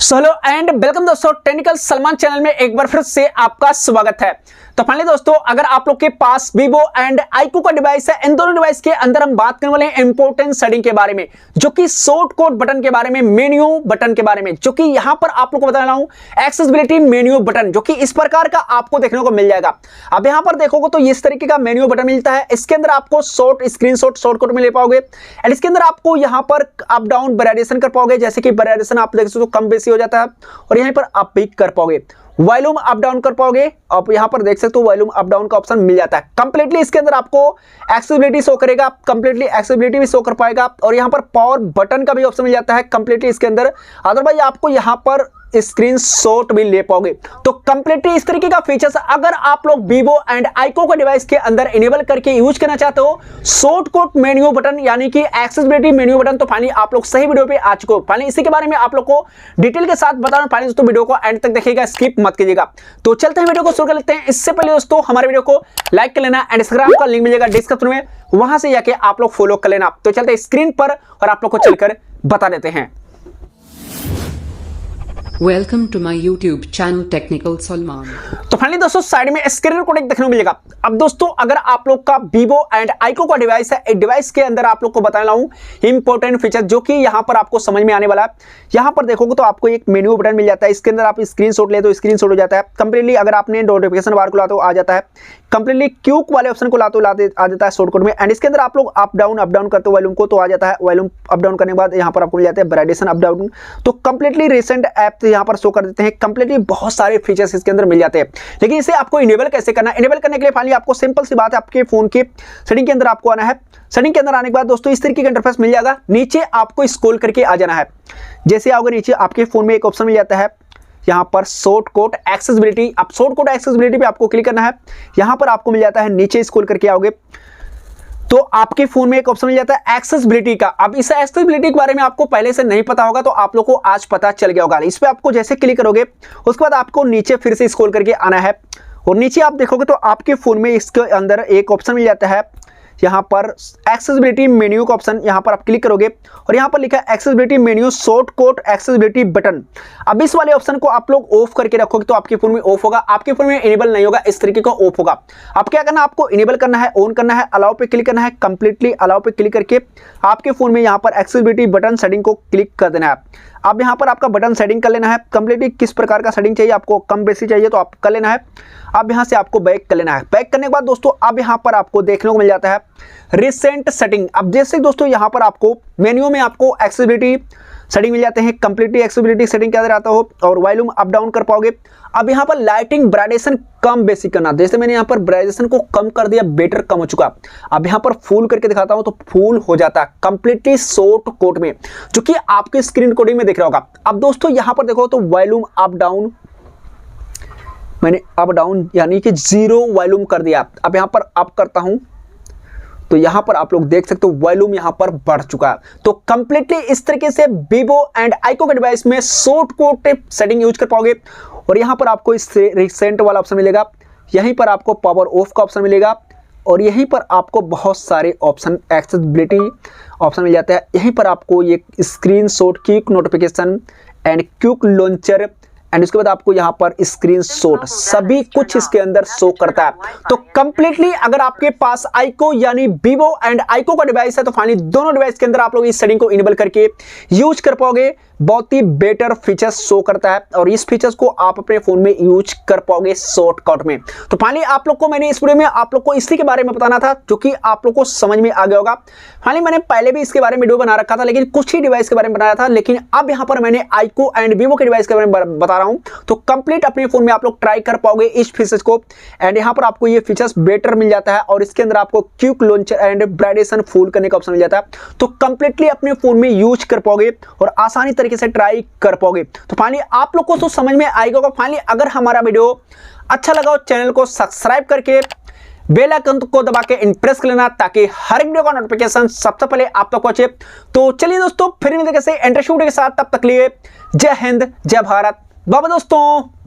Hello and welcome दोस्तों, technical Salman channel में एक बार फिर से आपका स्वागत है। तो फाइनली दोस्तों, अगर आप लोग के पास Vivo एंड iQOO का डिवाइस है, इन दोनों डिवाइस के अंदर हम बात करने वाले हैं इंपॉर्टेंट सेटिंग के बारे में, जो कि शॉर्टकट बटन के बारे में, मेन्यू बटन के बारे में, जो कि यहां पर आप लोग को बता रहा हूं एक्सेसिबिलिटी मेन्यू बटन, जो कि इस प्रकार का आपको देखने को मिल जाएगा। अब यहां पर देखोगे तो इस तरीके का मेन्यू बटन मिलता है। इसके अंदर आपको स्क्रीनशॉट शॉर्टकट में ले पाओगे एंड इसके अंदर आपको यहां पर अप डाउन वेरिएशन कर पाओगे, जैसे कि वेरिएशन आप देख सकते हो कम बेसी हो जाता है और यहां पर आप पिक कर पाओगे, वॉल्यूम अप डाउन कर पाओगे। आप यहां पर देख सकते हो वॉल्यूम अप डाउन का ऑप्शन मिल जाता है। कंप्लीटली इसके अंदर आपको एक्सेसिबिलिटी शो करेगा, कंप्लीटली एक्सेसिबिलिटी भी शो कर पाएगा और यहां पर पावर बटन का भी ऑप्शन मिल जाता है कंप्लीटली इसके अंदर। अदरवाइज आपको यहां पर स्क्रीनशॉट भी ले पाओगे। तो कंप्लीटली इस तरीके का फीचर्स अगर आप लोग Vivo एंड iQOO का डिवाइस के अंदर इनेबल करके यूज करना चाहते हो, शॉर्टकट मेन्यू बटन यानी कि एक्सेसिबिलिटी मेन्यू बटन, तो फाइनली आप लोग सही वीडियो पे आ चुके हो। फाइनली इसी के बारे में आप लोग को डिटेल के साथ बता रहा हूं। फाइनली दोस्तों वीडियो को एंड तक देखिएगा, स्किप मत कीजिएगा। तो चलते हैं वीडियो को शुरू कर लेते हैं। इससे पहले दोस्तों हमारे वीडियो को लाइक कर लेना एंड इंस्टाग्राम का लिंक मिलेगा डिस्क्रिप्शन में, वहां से जाके आप लोग फॉलो कर लेना। तो चलते स्क्रीन पर और आप लोग को चलकर बता देते हैं। Welcome to my YouTube channel Technical Salman। तो फाइनली दोस्तों साइड में स्क्रीन रिकॉर्डिंग देखने को मिलेगा। अब दोस्तों अगर आप लोग का Vivo एंड iQOO का डिवाइस है, एक डिवाइस के अंदर आप लोग को बताने वाला हूं इंपॉर्टेंट फीचर, जो कि यहां पर आपको समझ में आने वाला है। यहां पर देखोगे तो आपको एक मेन्यू बटन मिल जाता है। इसके अंदर आप स्क्रीनशॉट ले तो स्क्रीनशॉट हो जाता है कंप्लीटली। अगर आपने नोटिफिकेशन बार को लाते हो आ जाता है कंप्लीटली। क्यूक वाले ऑप्शन को लाते आ जाता है शॉर्टकट में एंड इसके अंदर आप लोग अप डाउन करते हो वॉल्यूम को तो आ जाता है। वॉल्यूम अप डाउन करने के बाद यहां पर आपको मिल जाता है वेरिएशन अप डाउन। तो कंप्लीटली रिसेंट ऐप यहां पर शो कर देते हैं। कंप्लीटली बहुत सारे फीचर्स इसके अंदर मिल जाते हैं, लेकिन इसे आपको इनेबल कैसे करना है? इनेबल करने के लिए फाइनली आपको सिंपल सी बात है, आपके फोन के सेटिंग के अंदर आपको आना है। सेटिंग के अंदर आने के बाद दोस्तों इस तरीके का इंटरफेस मिल जाएगा। नीचे आपको स्क्रॉल करके आ जाना है। जैसे आओगे नीचे आपके फोन में एक ऑप्शन मिल जाता है यहां पर शॉर्टकट एक्सेसिबिलिटी। अब शॉर्टकट एक्सेसिबिलिटी पे आपको क्लिक करना है। यहां पर आपको मिल जाता है, नीचे स्क्रॉल करके आओगे तो आपके फोन में एक ऑप्शन मिल जाता है एक्सेसिबिलिटी का। अब इस एक्सेसिबिलिटी के बारे में आपको पहले से नहीं पता होगा, तो आप लोग को आज पता चल गया होगा। इस पे आपको जैसे क्लिक करोगे उसके बाद आपको नीचे फिर से स्क्रॉल करके आना है और नीचे आप देखोगे तो आपके फोन में इसके अंदर एक ऑप्शन मिल जाता है यहां पर एक्सेसिबिलिटी मेन्यू का ऑप्शन। यहां पर आप क्लिक करोगे और यहां पर लिखा है accessibility menu shortcut accessibility button. अब इस वाले ऑप्शन को आप लोग ऑफ करके रखोगे तो आपके फोन में ऑफ होगा, आपके फोन में इनेबल नहीं होगा, इस तरीके का ऑफ होगा। अब क्या करना है, आपको इनेबल करना है, ऑन करना है, अलाउ पे क्लिक करना है। कंप्लीटली अलाउ पे क्लिक करके आपके फोन में यहां पर एक्सेसिबिलिटी बटन सेटिंग को क्लिक कर देना है। अब यहां पर आपका बटन सेटिंग कर लेना है। कंप्लीटली किस प्रकार का सेटिंग चाहिए आपको, कम बेसी चाहिए तो आप कर लेना है। अब यहां से आपको बैक कर लेना है। बैक करने के बाद दोस्तों अब यहां पर आपको देखने को मिल जाता है रिसेंट सेटिंग। अब जैसे दोस्तों यहां पर आपको मेन्यू में आपको एक्सेसिबिलिटी सेटिंग मिल जाते हैं। कंप्लीटली एक्सेसिबिलिटी सेटिंग के अंदर आता हो और वॉल्यूम अप डाउन कर पाओगे। अब यहां पर लाइटिंग ब्राइटेशन कम बेसी करना, जैसे मैंने यहां पर ब्राइटेशन को कम कर दिया, बेटर कम हो चुका। अब यहां पर फुल करके दिखाता हूं तो फुल हो जाता है कंप्लीटली शॉर्टकट में, जो कि आपके स्क्रीन रिकॉर्डिंग में दिख रहा होगा। अब दोस्तों यहां पर देखो तो वॉल्यूम अप डाउन, मैंने अप डाउन यानी कि 0 वॉल्यूम कर दिया। अब यहां पर अप करता हूं तो यहां पर आप लोग देख सकते हो वॉल्यूम यहां पर बढ़ चुका है। तो कंप्लीटली इस तरीके से Vivo एंड iQOO के डिवाइस में शॉर्टकट सेटिंग यूज कर पाओगे और यहां पर आपको इस रिसेंट वाला ऑप्शन मिलेगा, यहीं पर आपको पावर ऑफ का ऑप्शन मिलेगा और यहीं पर आपको बहुत सारे ऑप्शन एक्सेसिबिलिटी ऑप्शन मिल जाता है। यहीं पर आपको ये screenshot, quick notification and quick launcher and उसके बाद आपको यहां पर स्क्रीनशॉट सभी कुछ इसके अंदर शो करता है। तो कंप्लीटली अगर आपके पास iQOO यानी Vivo एंड iQOO का डिवाइस है तो फाइनली दोनों डिवाइस के अंदर आप लोग इस सेटिंग को इनेबल करके यूज कर पाओगे। बहुत ही बेटर फीचर्स शो करता है और इस फीचर्स को आप अपने फोन में यूज कर पाओगे शॉर्टकट में। तो फाइनली आप लोग को मैंने इस वीडियो में आप लोग को इसी के बारे में बताना था, जो कि आप लोग को समझ में आ गया होगा। फाइनली मैंने पहले भी इसके बारे में वीडियो बना रखा था, लेकिन कुछ ही डिवाइस के बारे में बनाया था, लेकिन अब यहां पर मैंने iQOO एंड Vivo के डिवाइस के बारे में बता रहा हूं। तो कंप्लीट अपने फोन में आप लोग ट्राई कर पाओगे इस फीचर्स को एंड यहां पर आपको ये फीचर्स बेटर मिल जाता है और इसके अंदर आपको क्विक लॉन्चर एंड ब्राइटेशन फुल करने का ऑप्शन मिल जाता है। तो कंप्लीटली अपने फोन में यूज कर पाओगे और आसानी तरीके से ट्राई कर पाओगे। तो फाइनली आप लोग को तो समझ में आएगा। फाइनली अगर हमारा वीडियो अच्छा लगा हो चैनल को सब्सक्राइब करके बेल आइकन को दबा के प्रेस कर लेना, ताकि हर एक वीडियो का नोटिफिकेशन सबसे पहले आप तक पहुंचे। तो चलिए दोस्तों फिर मिलते हैं इंटरेस्टिंग वीडियो के साथ, तब तक लिए जय हिंद, जय भारत, बाय बाय दोस्तों।